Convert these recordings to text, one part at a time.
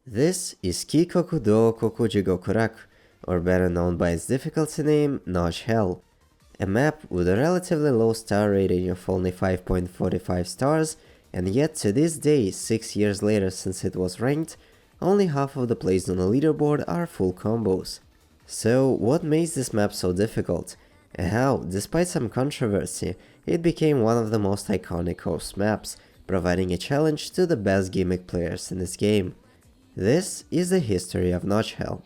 This is Kikoku do Kokujigokuraku, or better known by its difficulty name, Notch Hell, a map with a relatively low star rating of only 5.45 stars, and yet to this day, 6 years later since it was ranked, only half of the plays on the leaderboard are full combos. So what makes this map so difficult, and how, despite some controversy, it became one of the most iconic host maps, providing a challenge to the best gimmick players in this game. This is the history of Notch Hell.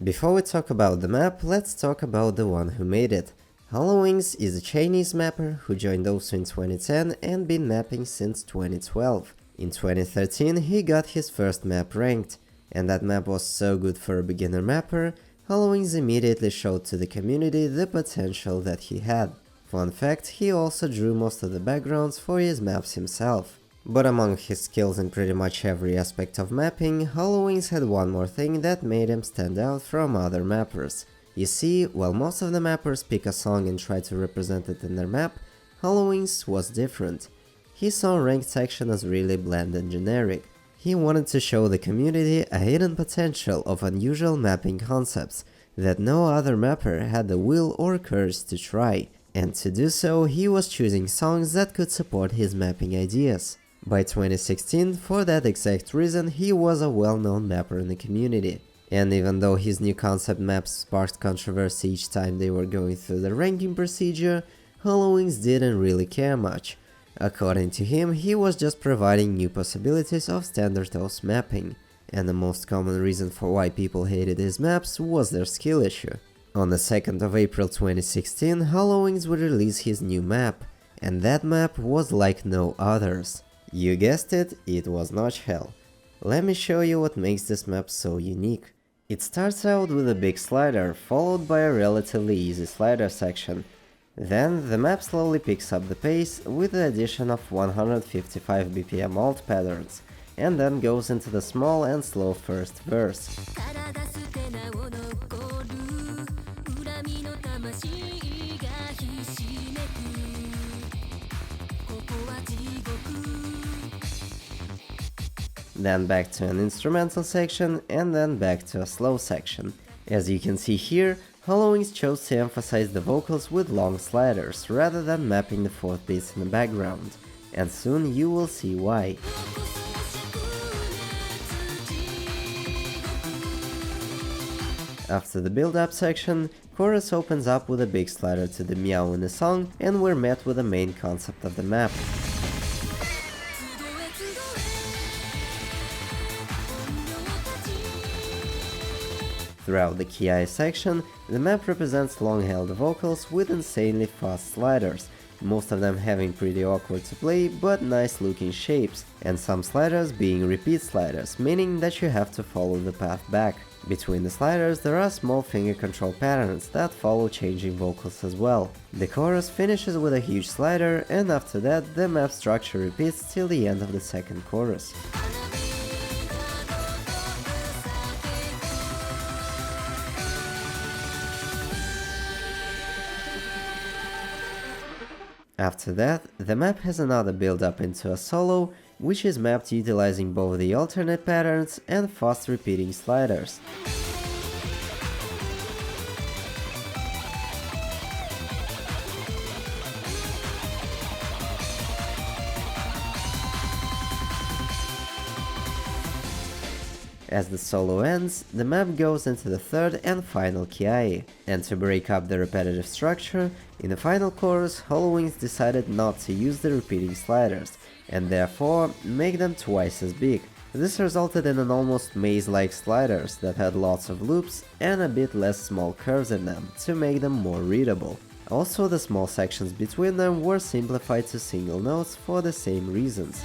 Before we talk about the map, let's talk about the one who made it. HoloWings is a Chinese mapper who joined Osu in 2010 and been mapping since 2012. In 2013 he got his first map ranked, and that map was so good for a beginner mapper, HoloWings immediately showed to the community the potential that he had. Fun fact, he also drew most of the backgrounds for his maps himself. But among his skills in pretty much every aspect of mapping, HoloWings had one more thing that made him stand out from other mappers. You see, while most of the mappers pick a song and try to represent it in their map, HoloWings was different. He saw ranked section as really bland and generic. He wanted to show the community a hidden potential of unusual mapping concepts that no other mapper had the will or courage to try. And to do so, he was choosing songs that could support his mapping ideas. By 2016, for that exact reason, he was a well-known mapper in the community. And even though his new concept maps sparked controversy each time they were going through the ranking procedure, HoloWings didn't really care much. According to him, he was just providing new possibilities of standard host mapping, and the most common reason for why people hated his maps was their skill issue. On the 2nd of April 2016, HoloWings would release his new map, and that map was like no others. You guessed it, it was Notch Hell. Let me show you what makes this map so unique. It starts out with a big slider, followed by a relatively easy slider section. Then the map slowly picks up the pace with the addition of 155 BPM alt patterns, and then goes into the small and slow first verse. Then back to an instrumental section, and then back to a slow section. As you can see here, HoloWings chose to emphasize the vocals with long sliders rather than mapping the 4th beats in the background, and soon you will see why. After the build-up section, chorus opens up with a big slider to the meow in the song, and we're met with the main concept of the map. Throughout the Ki section, the map represents long-held vocals with insanely fast sliders, most of them having pretty awkward to play but nice looking shapes, and some sliders being repeat sliders, meaning that you have to follow the path back. Between the sliders there are small finger control patterns that follow changing vocals as well. The chorus finishes with a huge slider, and after that the map structure repeats till the end of the second chorus. After that, the map has another build up into a solo, which is mapped utilizing both the alternate patterns and fast repeating sliders. As the solo ends, the map goes into the third and final Ki, and to break up the repetitive structure, in the final chorus HoloWings decided not to use the repeating sliders, and therefore make them twice as big. This resulted in an almost maze-like sliders that had lots of loops and a bit less small curves in them to make them more readable. Also, the small sections between them were simplified to single notes for the same reasons.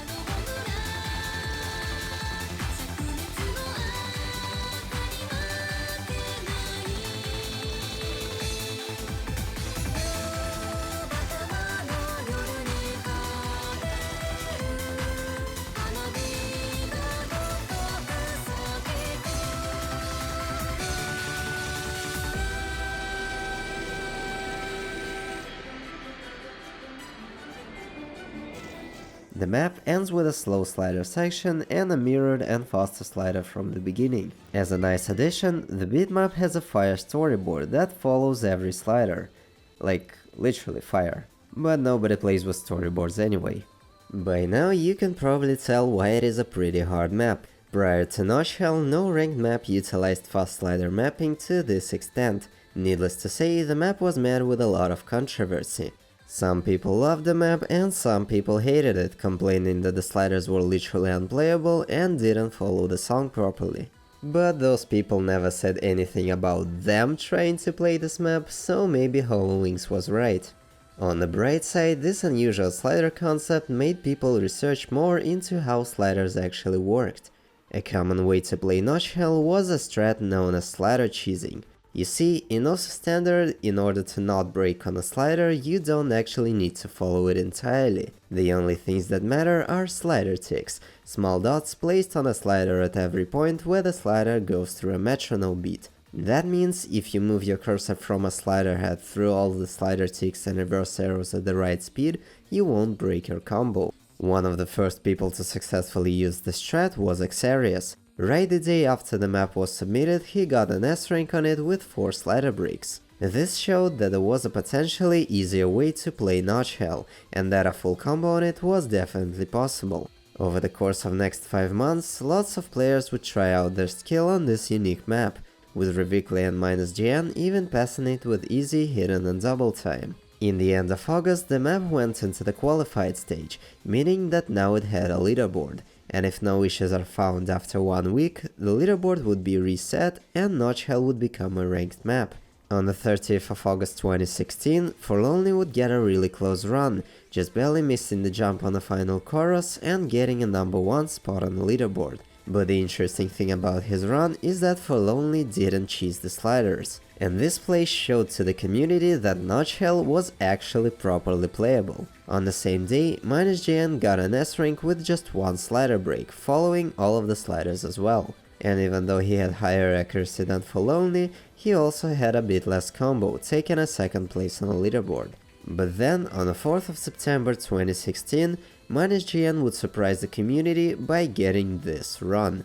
The map ends with a slow slider section and a mirrored and faster slider from the beginning. As a nice addition, the bitmap has a fire storyboard that follows every slider. Like, literally fire. But nobody plays with storyboards anyway. By now you can probably tell why it is a pretty hard map. Prior to Notch Hell, no ranked map utilized fast slider mapping to this extent. Needless to say, the map was met with a lot of controversy. Some people loved the map and some people hated it, complaining that the sliders were literally unplayable and didn't follow the song properly. But those people never said anything about them trying to play this map, so maybe HoloWings was right. On the bright side, this unusual slider concept made people research more into how sliders actually worked. A common way to play Notch Hell was a strat known as slider cheesing. You see, in OSU Standard, in order to not break on a slider, you don't actually need to follow it entirely. The only things that matter are slider ticks, small dots placed on a slider at every point where the slider goes through a metronome beat. That means if you move your cursor from a slider head through all the slider ticks and reverse arrows at the right speed, you won't break your combo. One of the first people to successfully use this strat was Xarius. Right the day after the map was submitted, he got an S rank on it with 4 slider breaks. This showed that there was a potentially easier way to play Notch Hell, and that a full combo on it was definitely possible. Over the course of next 5 months, lots of players would try out their skill on this unique map, with Revikli and -GN even passing it with easy, hidden and double time. In the end of August, the map went into the qualified stage, meaning that now it had a leaderboard. And if no issues are found after 1 week, the leaderboard would be reset and Notch Hell would become a ranked map. On the 30th of August 2016, Forlonely would get a really close run, just barely missing the jump on the final chorus and getting a number 1 spot on the leaderboard. But the interesting thing about his run is that Forlonely didn't cheese the sliders. And this play showed to the community that Notch Hell was actually properly playable. On the same day, -GN got an S rank with just 1 slider break, following all of the sliders as well. And even though he had higher accuracy than Forlonely, he also had a bit less combo, taking a 2nd place on the leaderboard. But then, on the 4th of September 2016, -GN would surprise the community by getting this run.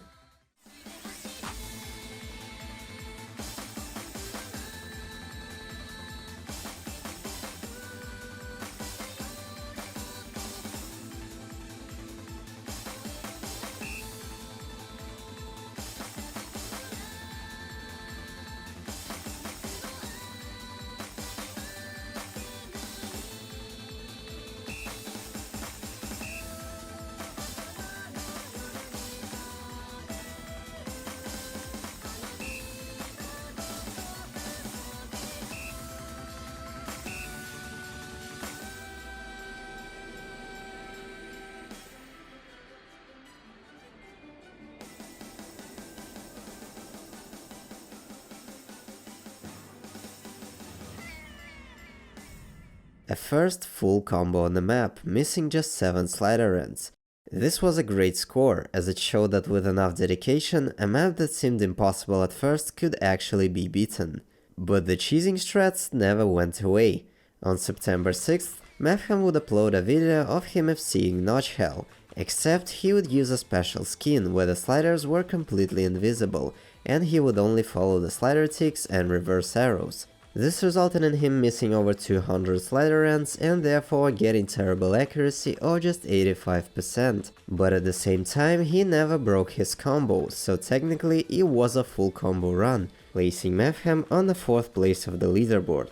A first full combo on the map, missing just 7 slider ends. This was a great score, as it showed that with enough dedication, a map that seemed impossible at first could actually be beaten. But the cheesing strats never went away. On September 6th, Mefham would upload a video of him FCing Notch Hell, except he would use a special skin where the sliders were completely invisible, and he would only follow the slider ticks and reverse arrows. This resulted in him missing over 200 slider ends and therefore getting terrible accuracy or just 85%. But at the same time, he never broke his combo, so technically it was a full combo run, placing Mefham on the 4th place of the leaderboard.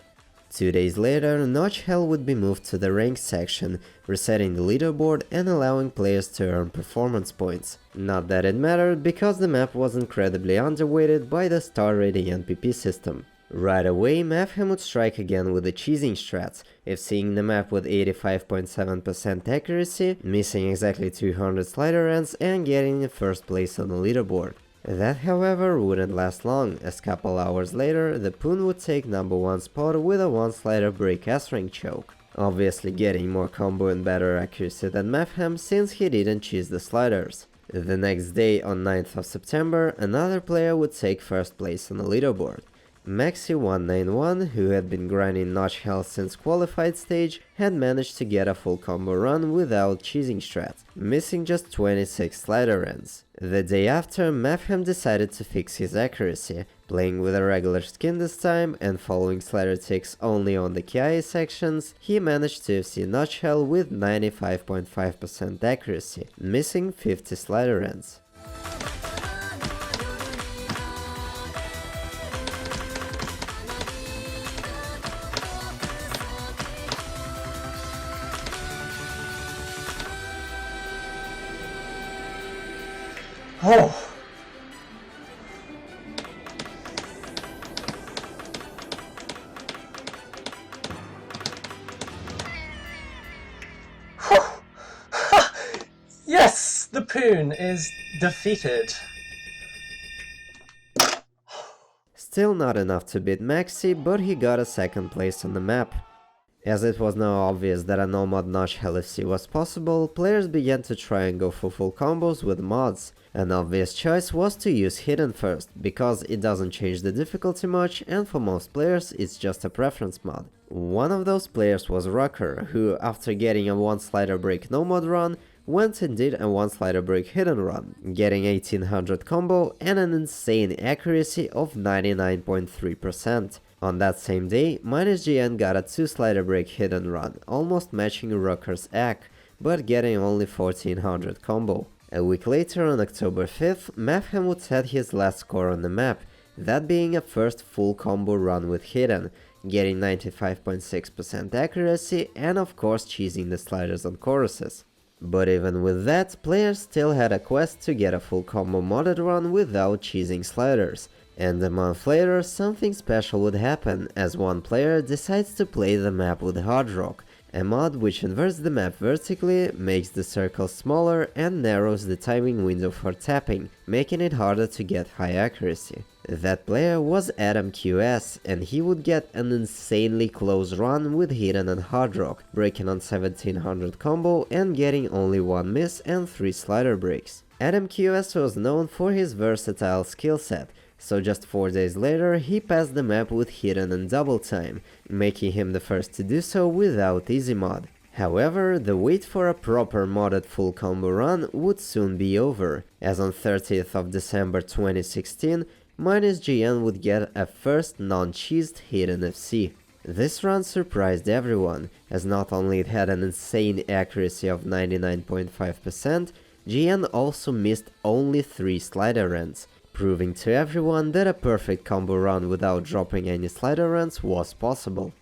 2 days later, Notch Hell would be moved to the ranked section, resetting the leaderboard and allowing players to earn performance points. Not that it mattered, because the map was incredibly underweighted by the star rating NPP system. Right away, Mefham would strike again with the cheesing strats, FCing the map with 85.7% accuracy, missing exactly 200 slider ends and getting in 1st place on the leaderboard. That, however, wouldn't last long, as couple hours later, the Poon would take number 1 spot with a 1 slider break S-rank choke, obviously getting more combo and better accuracy than Mefham since he didn't cheese the sliders. The next day, on 9th of September, another player would take 1st place on the leaderboard. Maxi191, who had been grinding Notch Hell since qualified stage, had managed to get a full combo run without cheesing strat, missing just 26 slider ends. The day after, Mafhem decided to fix his accuracy, playing with a regular skin this time and following slider ticks only on the Kiai sections. He managed to FC Notch Hell with 95.5% accuracy, missing 50 slider ends. Oh! Yes! The Poon is defeated. Still not enough to beat Maxi, but he got a second place on the map. As it was now obvious that a no-mod Notch Hell FC was possible, players began to try and go for full combos with mods. An obvious choice was to use Hidden first, because it doesn't change the difficulty much and for most players it's just a preference mod. One of those players was Rucker, who after getting a 1 slider break no-mod run, went and did a 1 slider break hidden run, getting 1800 combo and an insane accuracy of 99.3%. On that same day, -GN got a 2 slider break hidden run, almost matching Rucker's AC, but getting only 1400 combo. A week later, on October 5th, Mafhem would set his last score on the map, that being a first full combo run with hidden, getting 95.6% accuracy and of course cheesing the sliders on choruses. But even with that, players still had a quest to get a full combo modded run without cheesing sliders. And a month later, something special would happen, as one player decides to play the map with Hard Rock, a mod which inverts the map vertically, makes the circles smaller and narrows the timing window for tapping, making it harder to get high accuracy. That player was AdamQS, and he would get an insanely close run with Hidden and Hard Rock, breaking on 1700 combo and getting only 1 miss and 3 slider breaks. AdamQS was known for his versatile skill set, so just 4 days later he passed the map with Hidden and Double Time, making him the first to do so without easy mod. However, the wait for a proper modded full combo run would soon be over, as on 30th of December 2016, -GN would get a first non-cheesed Hidden FC. This run surprised everyone, as not only it had an insane accuracy of 99.5%, GN also missed only 3 slider ends, proving to everyone that a perfect combo run without dropping any slider ends was possible.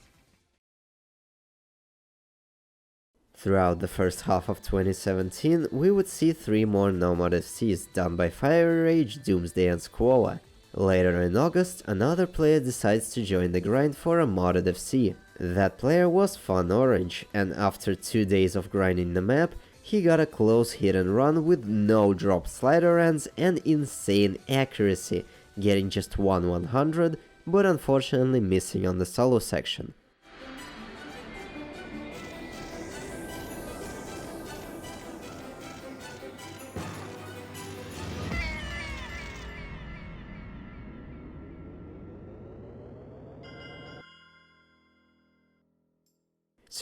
Throughout the first half of 2017, we would see 3 more no-mod FCs done by Fire Rage, Doomsday and Squawa. Later in August, another player decides to join the grind for a modded FC. That player was Fun Orange, and after 2 days of grinding the map, he got a close hidden run with no drop slider ends and insane accuracy, getting just 1/100, but unfortunately missing on the solo section.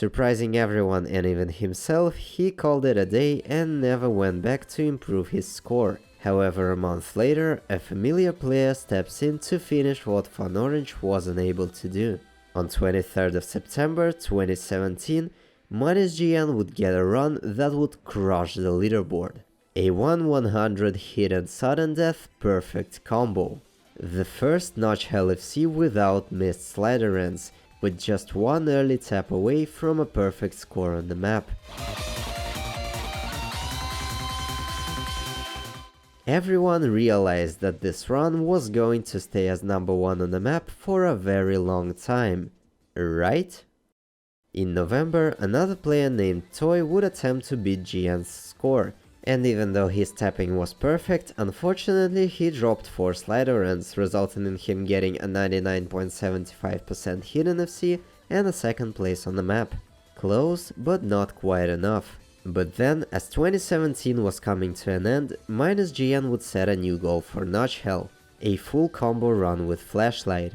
Surprising everyone and even himself, he called it a day and never went back to improve his score. However, a month later, a familiar player steps in to finish what Fun Orange wasn't able to do. On 23rd of September 2017, -GN would get a run that would crush the leaderboard. A 1/100 hidden sudden death perfect combo. The first Notch Hell FC without missed slider ends, with just 1 early tap away from a perfect score on the map. Everyone realized that this run was going to stay as number 1 on the map for a very long time, right? In November, another player named Toy would attempt to beat GN's score, and even though his tapping was perfect, unfortunately he dropped 4 slider ends, resulting in him getting a 99.75% hidden FC and a second place on the map. Close, but not quite enough. But then, as 2017 was coming to an end, -GN would set a new goal for Notch Hell, a full combo run with Flashlight.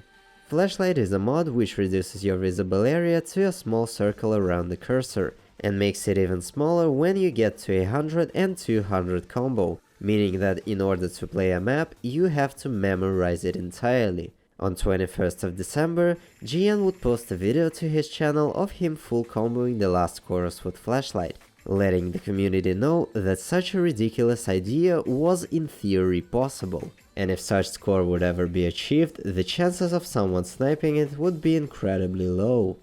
Flashlight is a mod which reduces your visible area to a small circle around the cursor, and makes it even smaller when you get to 100 and 200 combo, meaning that in order to play a map, you have to memorize it entirely. On 21st of December, Gian would post a video to his channel of him full comboing the last chorus with Flashlight, letting the community know that such a ridiculous idea was in theory possible, and if such score would ever be achieved, the chances of someone sniping it would be incredibly low.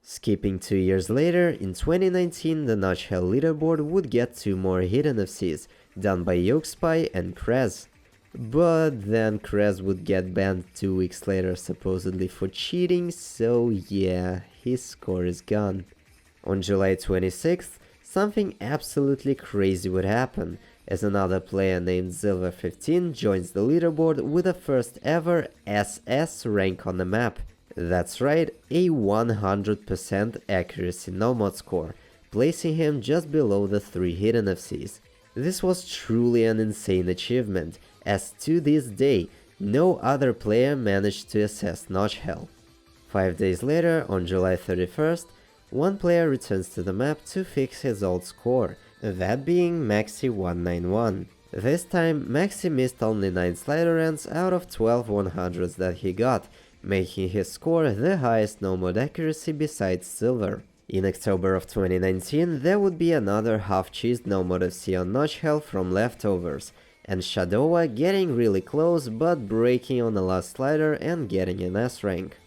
Skipping 2 years later, in 2019 the Notch Hell leaderboard would get 2 more hidden FCs, done by YolkSpy and Krez. But then Krez would get banned 2 weeks later supposedly for cheating, so yeah, his score is gone. On July 26th, something absolutely crazy would happen, as another player named Silver15 joins the leaderboard with a first ever SS rank on the map. That's right, a 100% accuracy no-mod score, placing him just below the 3 hidden FCs. This was truly an insane achievement, as to this day, no other player managed to assess Notch Hell. 5 days later, on July 31st, one player returns to the map to fix his old score, that being Maxi191. This time, Maxi missed only 9 slider ends out of 12 100s that he got, making his score the highest no-mod accuracy besides Silver. In October of 2019, there would be another half-cheesed no-mod FC on Notch Hell from Leftovers, and Shadowa getting really close but breaking on the last slider and getting an S rank.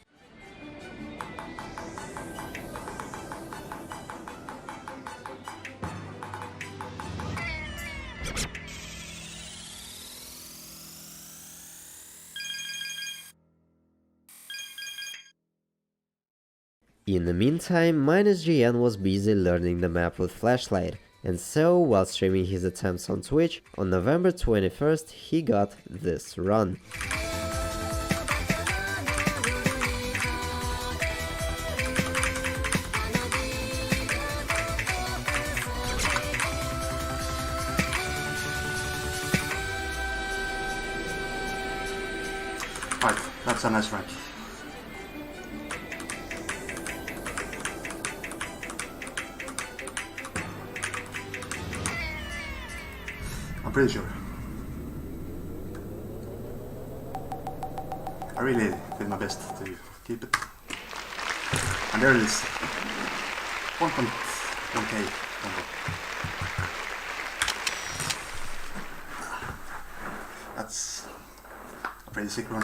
In the meantime, -GN was busy learning the map with Flashlight, and so, while streaming his attempts on Twitch, on November 21st he got this run. Right, that's a nice rank. I'm pretty sure. I really did my best to keep it. And there it is. 1.1k combo. That's a pretty sick run.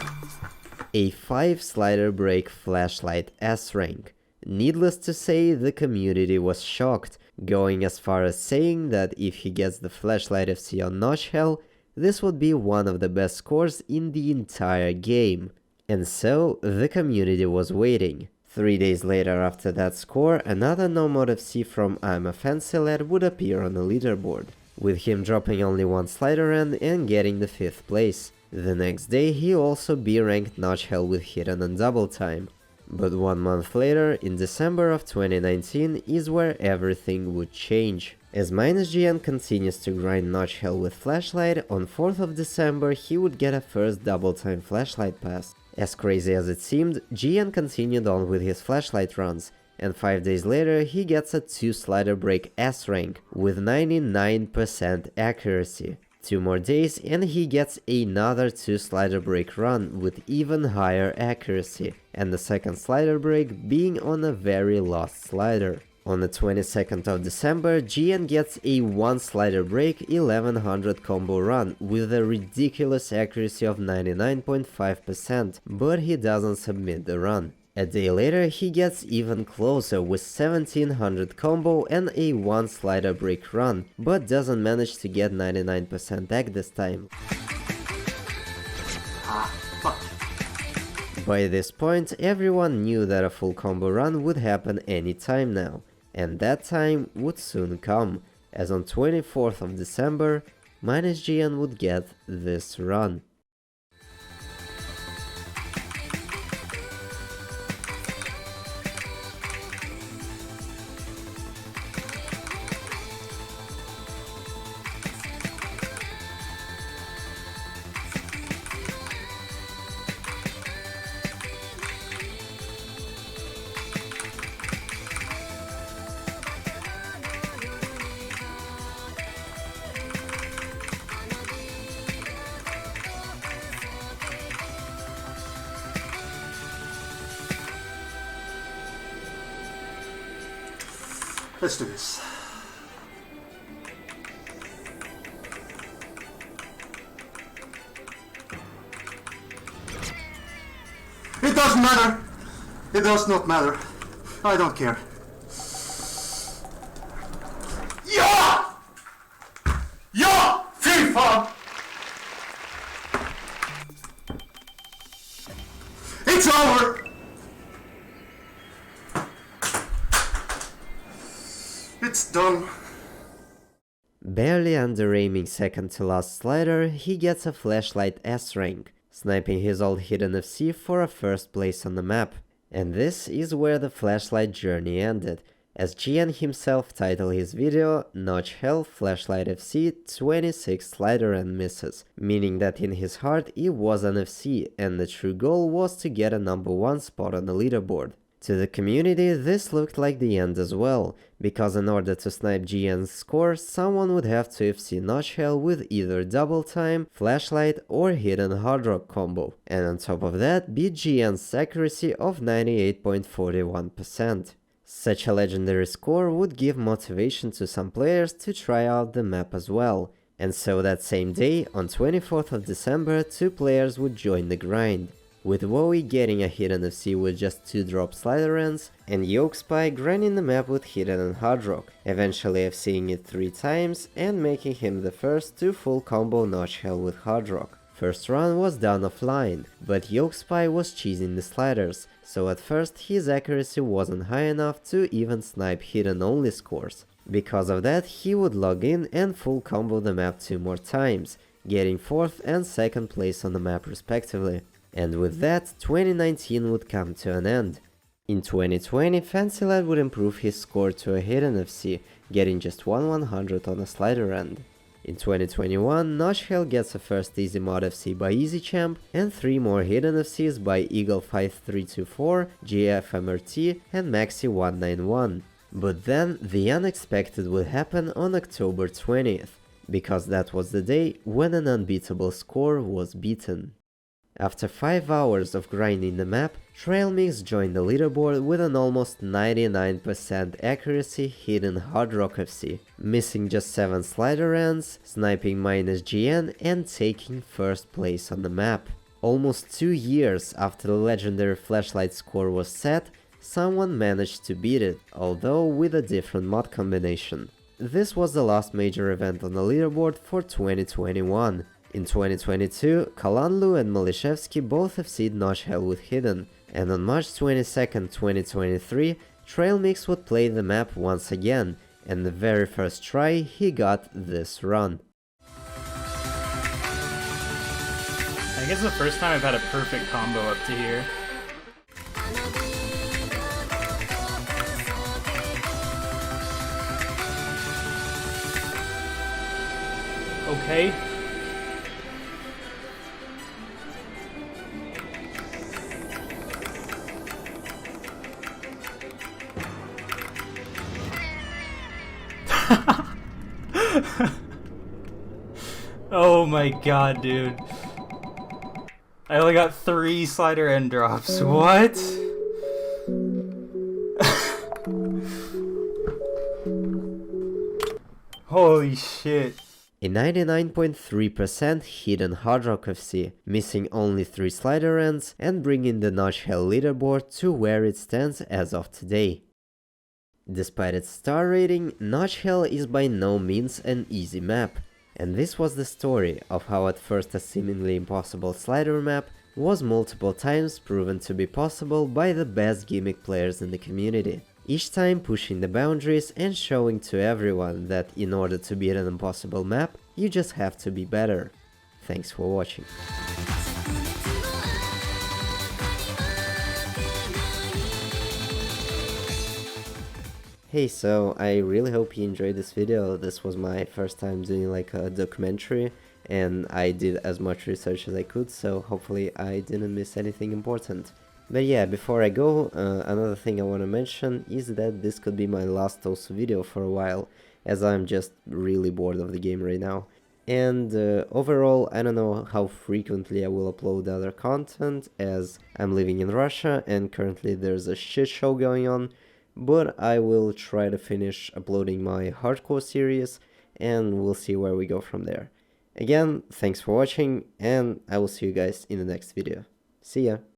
A 5 slider break Flashlight S rank. Needless to say, the community was shocked, going as far as saying that if he gets the Flashlight FC on Notch Hell, this would be one of the best scores in the entire game. And so, the community was waiting. 3 days later after that score, another no-mod FC from I'm a Fancy Lad would appear on the leaderboard, with him dropping only 1 slider end and getting the 5th place. The next day he also B-ranked Notch Hell with Hidden and Double Time. But 1 month later, in December of 2019, is where everything would change. As -GN continues to grind Notch Hell with Flashlight, on 4th of December he would get a first Double Time Flashlight pass. As crazy as it seemed, GN continued on with his Flashlight runs, and 5 days later he gets a 2 slider break S rank with 99% accuracy. 2 more days and he gets another 2 slider break run with even higher accuracy, and the second slider break being on a very lost slider. On the 22nd of December, GN gets a 1 slider break 1100 combo run with a ridiculous accuracy of 99.5%, but he doesn't submit the run. A day later he gets even closer with 1700 combo and a 1 slider break run, but doesn't manage to get 99% AC this time. By this point everyone knew that a full combo run would happen anytime now, and that time would soon come, as on 24th of December, -GN would get this run. Let's do this. It doesn't matter. It does not matter. I don't care. Ja! Ja! Fy fan! It's over! It's done. Barely under aiming second to last slider, he gets a flashlight S rank, sniping his old hidden FC for a first place on the map. And this is where the flashlight journey ended, as GN himself titled his video Notch Hell Flashlight FC 26 slider and misses, meaning that in his heart he was an FC and the true goal was to get a number 1 spot on the leaderboard. To the community, this looked like the end as well, because in order to snipe GN's score, someone would have to FC Notch Hell with either double time, flashlight or hidden hard rock combo, and on top of that beat GN's accuracy of 98.41%. Such a legendary score would give motivation to some players to try out the map as well, and so that same day, on 24th of December, 2 players would join the grind, with Wowie getting a hidden FC with just 2 drop slider ends, and YolkSpy grinding the map with hidden and hard rock, eventually FCing it 3 times and making him the first to full combo Notch Hell with hard rock. First run was done offline, but YolkSpy was cheesing the sliders, so at first his accuracy wasn't high enough to even snipe hidden only scores. Because of that, he would log in and full combo the map 2 more times, getting 4th and 2nd place on the map respectively. And with that, 2019 would come to an end. In 2020, FancyLad would improve his score to a hidden FC, getting just 1/100 on a slider end. In 2021, Notch Hell gets a first easy mod FC by EasyChamp, and 3 more hidden FCs by Eagle5324, GFMRT, and Maxi191. But then, the unexpected would happen on October 20th, because that was the day when an unbeatable score was beaten. After 5 hours of grinding the map, Trailmix joined the leaderboard with an almost 99% accuracy hidden hard rock FC, missing just 7 slider ends, sniping -GN and taking first place on the map. Almost 2 years after the legendary flashlight score was set, someone managed to beat it, although with a different mod combination. This was the last major event on the leaderboard for 2021. In 2022, Kalanlu and Malishevsky both FC'd Notch Hell with hidden, and on March 22nd, 2023, Trailmix would play the map once again, and the very first try he got this run. I think it's the first time I've had a perfect combo up to here. Okay. Oh my god, dude. I only got 3 slider end drops. What? Holy shit. A 99.3% hidden hard rock FC, missing only 3 slider ends and bringing the Notch Hell leaderboard to where it stands as of today. Despite its star rating, Notch Hell is by no means an easy map, and this was the story of how at first a seemingly impossible slider map was multiple times proven to be possible by the best gimmick players in the community, each time pushing the boundaries and showing to everyone that in order to beat an impossible map, you just have to be better. Thanks for watching. Hey, so I really hope you enjoyed this video. This was my first time doing like a documentary, and I did as much research as I could, so hopefully I didn't miss anything important. But yeah, before I go, another thing I want to mention is that this could be my last Tosu video for a while, as I'm just really bored of the game right now. And overall, I don't know how frequently I will upload other content, as I'm living in Russia and currently there's a shit show going on. but I will try to finish uploading my hardcore series, and we'll see where we go from there. Again, thanks for watching, and I will see you guys in the next video. See ya!